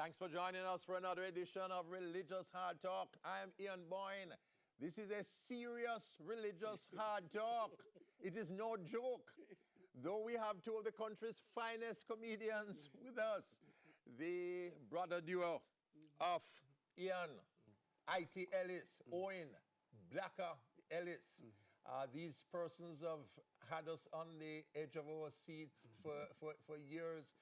Thanks for joining us for another edition of Religious Hard Talk. I'm Ian Boyne. This is a serious religious hard talk. It is no joke. Though we have two of the country's finest comedians with us, the brother duo of Ian, I.T. Ellis, Owen, Blacker Ellis. These persons have had us on the edge of our seats for years,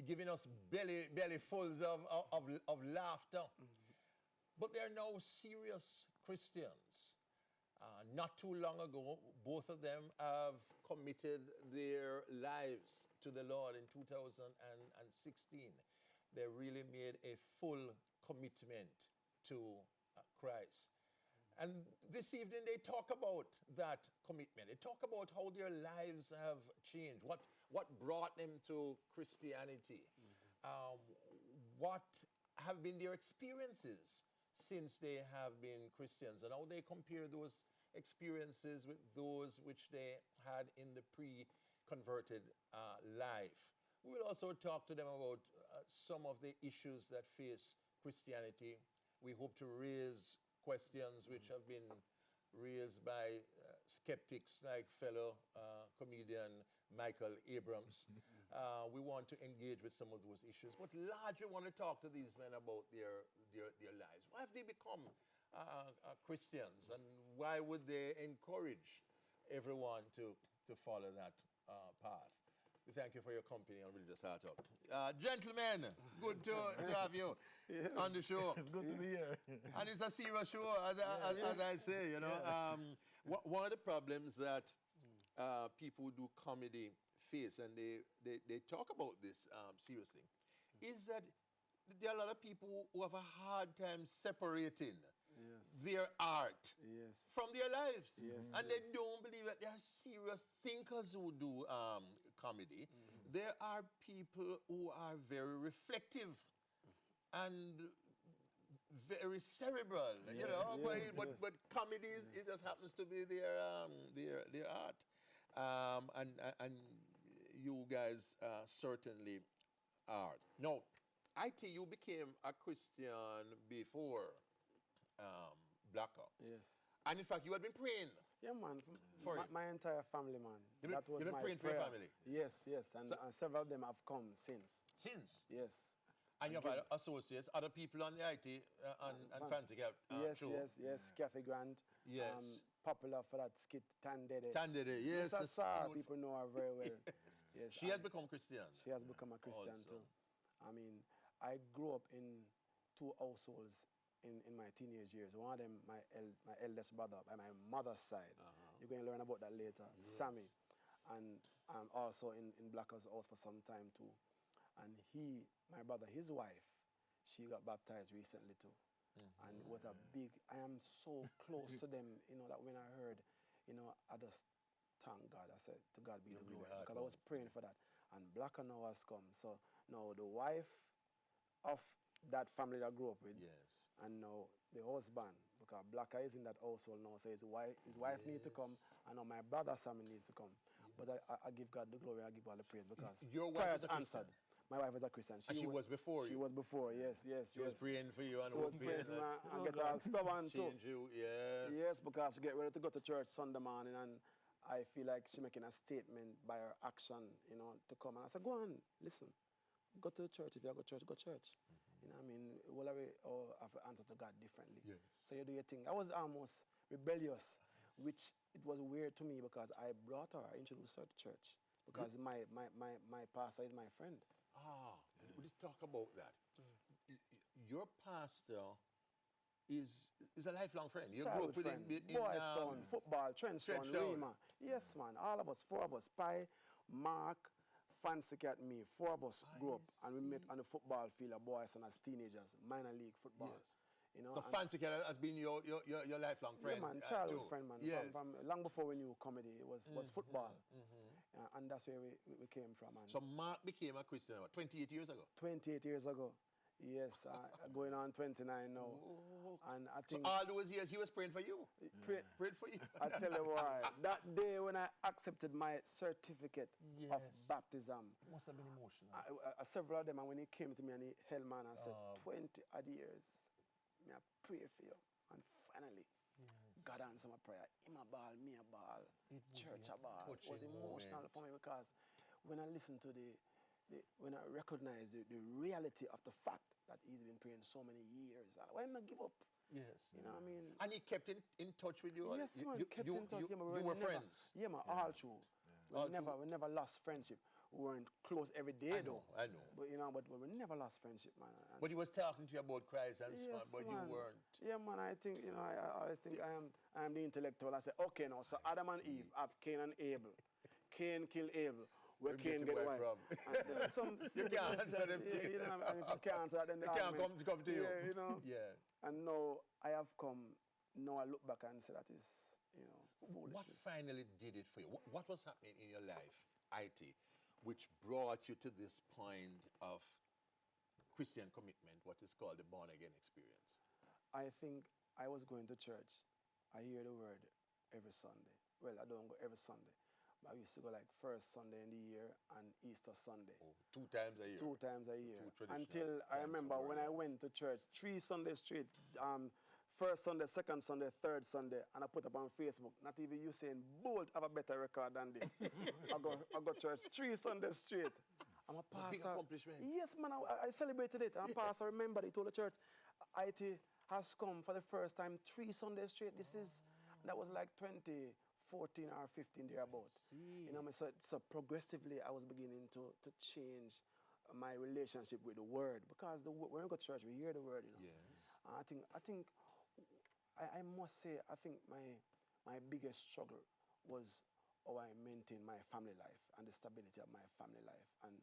giving us bellyfuls of laughter. But they're now serious Christians. Not too long ago, both of them have committed their lives to the Lord in 2016. They really made a full commitment to Christ. And this evening they talk about that commitment. They talk about how their lives have changed, what brought them to Christianity, what have been their experiences since they have been Christians, and how they compare those experiences with those which they had in the pre-converted life. We will also talk to them about some of the issues that face Christianity. We hope to raise questions which have been raised by skeptics like fellow comedian Michael Abrams. We want to engage with some of those issues, but largely want to talk to these men about their lives. Why have they become Christians, and why would they encourage everyone to follow that path? We thank you for your company on Religious Hard Talk. Gentlemen, good to have you on the show. Good to be here. And it's a serious show, as I say, you know. One of the problems that people who do comedy face, and they talk about this seriously, is that there are a lot of people who have a hard time separating their art from their lives. And they don't believe that there are serious thinkers who do comedy. There are people who are very reflective and very cerebral, you know, but comedy it just happens to be their art. And you guys certainly are. Now, IT, you became a Christian before Blacker. Yes. And in fact, you had been praying. Yeah, man. For My entire family, man. You've been praying for your family? Yes, yes. And several of them have come since. Since? Yes. And you've had associates, other people on the IT and Fancy Cap show? Yes. Kathy Grant. Yes. Popular for that skit, Tandede. Tandede, yes. Yes, sir. People know her very well. Yes. She has become Christian. She has become a Christian also too. I mean, I grew up in two households in my teenage years. One of them, my eldest brother, by my mother's side. You're going to learn about that later, Sammy. And I'm also in Blacker's house for some time too. And my brother, his wife, she got baptized recently too. And it was a big, I am so close to them, you know, that when I heard, you know, I just thank God. I said, to God be the glory. Because I was praying for that. And Blacker now has come. So now the wife of that family that I grew up with, and now the husband, because Blacker is in that household now, so his wife needs to come, and now my brother Sammy needs to come. But I give God the glory, I give all the praise, because your wife is answered. My wife is a Christian. She was before you? She was before, yes. She was praying for you and was praying for me and get all stubborn too. Change you, yes. Yes, because she get ready to go to church Sunday morning, and I feel like she's making a statement by her action, you know, to come. And I said, go on, listen. Go to the church. If you go to church, go to church. You know what I mean? We'll have to answer to God differently. Yes. So you do your thing. I was almost rebellious, which it was weird to me because I brought her, I introduced her to church. Because my pastor is my friend. Let's talk about that. Your pastor is a lifelong friend. You grew up with him in Boys Town, football, Trenchtown, Rima. Yes, man. All of us, four of us. Pi, Mark, Fancy Cat, me. Four of us grew up, and we met on the football field of Boys Town as teenagers, minor league football. Yes. You know, so Fancy Cat has been your lifelong friend. Yeah, man, childhood friend, man. Yes. From long before we knew comedy, it was football. And that's where we came from. And so Mark became a Christian, what, 28 years ago? 28 years ago. Yes, going on 29 now. Oh. And I So think all those years he was praying for you. Prayed for you. I tell you why. That day when I accepted my certificate of Yes. baptism, Must have been emotional. several of them, and when he came to me and he held man and said, Oh. 20 odd years, me I pray for you. And finally, God answered my prayer. Him a ball, me a ball, It would church be a ball. It was touching emotional moment. for me because when I listen to when I recognize the reality of the fact that he's been praying so many years, why am I give up? Yes. You know what I mean? And he kept in touch with you. Yes, man, kept in touch. Yeah, man, you we were never- friends. Yeah, man, all through. All We never lost friendship. We weren't close every day, I know, though. I know. But, you know, but we never lost friendship, man. And But he was talking to you about Christ and so on, yes, but man. you weren't. Yeah, man, I think, you know, I always think I am the intellectual. I say, okay, now, so Adam and Eve have Cain and Abel. Cain killed Abel. Where Where Cain get get the wife wife from? And there's some You can't answer them yeah, things. you know, and if you can't answer, then the They can't argument- come to you. Yeah, you know. Yeah. And now I have come. Now I look back and say that is, you know, What foolishness. finally did it for you? What was happening in your life, IT, which brought you to this point of Christian commitment, what is called the born again experience? I think I was going to church. I hear the word every Sunday. Well, I don't go every Sunday. But I used to go like first Sunday in the year and Easter Sunday. Oh, 2 times a year. 2 times a year. Two traditional Until I times remember of when I worship. went to church 3 Sundays straight. First Sunday, second Sunday, third Sunday, and I put up on Facebook. Not even Usain Bolt have a better record than this. I go church 3 Sundays straight. I'm a It's a big pastor. accomplishment. Yes, man, I celebrated it. I'm a pastor. Remember, he told the church, IT has come for the first time 3 Sundays straight. That was like 2014 or 15 thereabouts. see. You know, so progressively I was beginning to change my relationship with the word because when we go to church, we hear the word. You know, Yes. I think I must say I think my biggest struggle was how I maintained my family life and the stability of my family life and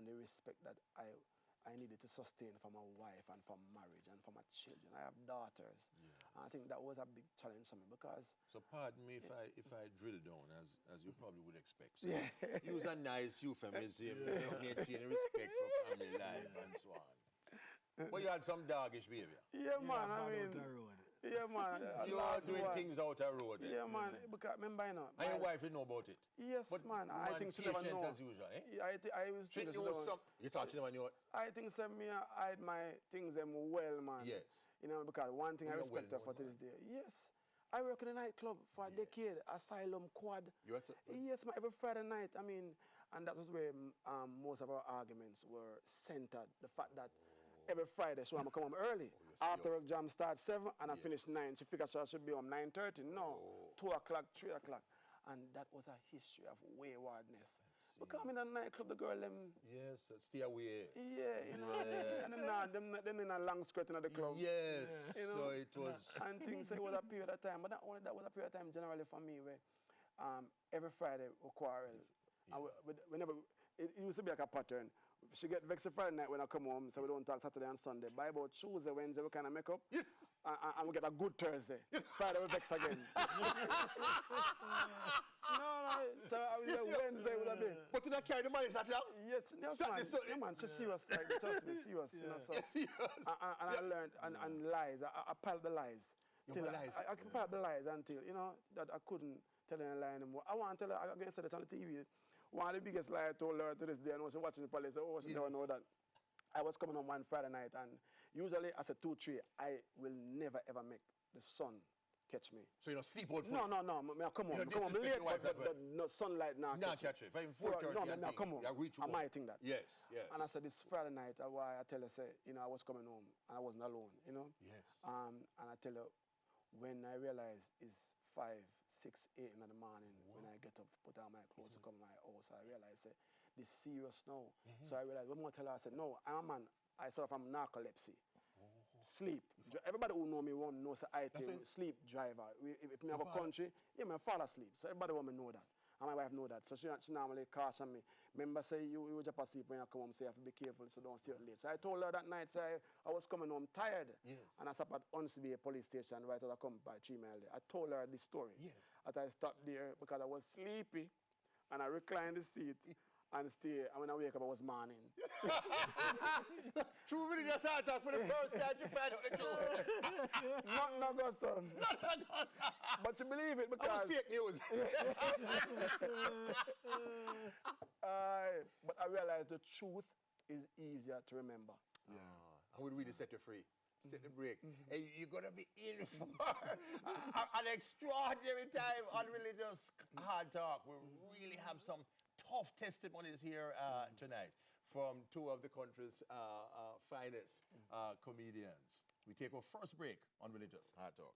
the respect that I needed to sustain for my wife and for marriage and for my children. I have daughters. Yes. I think that was a big challenge for me because So pardon me if I drill down as you probably would expect. So yeah. use a nice euphemism, maintain respect for family life and so on. But you had some doggish behavior. Yeah, man. I Bad mean, out the road. yeah, man. You are doing things out the road. Yeah, man. Because remember, you know, And your my- wife didn't know about it. Yes, But man. I man, think she never patient know. as usual, eh? Yeah, I was Treat thinking you with some. You talk to them and you. I think some me hide my things them well, man. Yes. You know, because one thing I You're respect her well for to known, this day. Yes. I work in a nightclub for a Yes. decade, Asylum Quad. You are Yes, man, every Friday night. I mean, and that was where most of our arguments were centered. The fact that every Friday, so I'm come home early. yes, After work jam starts 7 and I Yes. finish 9. She figures I should be home 9:30. No, Oh. 2 o'clock, 3 o'clock. And that was a history of waywardness. Because I'm in a nightclub, the girl, them, Yes, stay away. yeah, you know, Yes. and them in a long skirt in the club. Yes. You know, So it was. And things, it was a period of time, but not only that was a period of time generally for me where every Friday we quarrel. And whenever, it used to be like a pattern. She get vexed Friday night when I come home, so we don't talk Saturday and Sunday. By about Tuesday, Wednesday, we kind of make up. Yes. And we get a good Thursday. Friday, we vex again. No, so I was Yes, Wednesday with a bit. But you not carry the money that long? Yes, yes, Saturday, man. Sunday. Yeah, man, she's serious. Like, trust me, serious. You know, so. Yes, yes. And I learned, and lies. I piled the lies. You Till pile lies? I piled the lies until, you know, that I couldn't tell any lie anymore. I want to tell her, I'm going to say this on the TV. One of the biggest lies I told her to this day, and when she watching the police, oh, she don't know that. I was coming home one Friday night, and usually as a 2-3, I will never ever make the sun catch me. So you know, sleep out No, I come home. You know, Come home disrespect late, your wife but that way. no sunlight now Not catch catch it. If I'm me. 4:30 No, and I thing, come home. you reach I home. might think that. Yes, yes. And I said, this Friday night, I tell her, say, you know, I was coming home and I wasn't alone, you know. Yes. And I tell her, when I realize it's 5, 6, 8 in the morning, when I get up, put on my clothes to come to my house, I realize, say, this serious now. So I realized, when I tell her, I said, no, I'm a man. I suffer from narcolepsy. Sleep. Everybody who know me won't know say I That's take it. sleep driver. If me have a father- country, yeah, my father sleep. So everybody want me know that. And my wife know that. So she normally caution me. Remember say you just sleep when you come home, so you have to be careful so don't stay out late. So I told her that night, say I was coming home tired. Yes. And I stopped at Unsby police station right as I come by 3 miles there. I told her this story. Yes. That I stopped there because I was sleepy and I reclined the seat and stay. And when I wake up, I was morning. True religious hard talk for the first time you find out the truth. Not go, son. Not like us. But you believe it I'm because. fake news. But I realize the truth is easier to remember. And we'll really set you free. Set the break. And you're going to be in for an extraordinary time on Religious Hard Talk. We really have some tough testimonies here tonight from two of the country's finest comedians. We take our first break on Religious Hard Talk.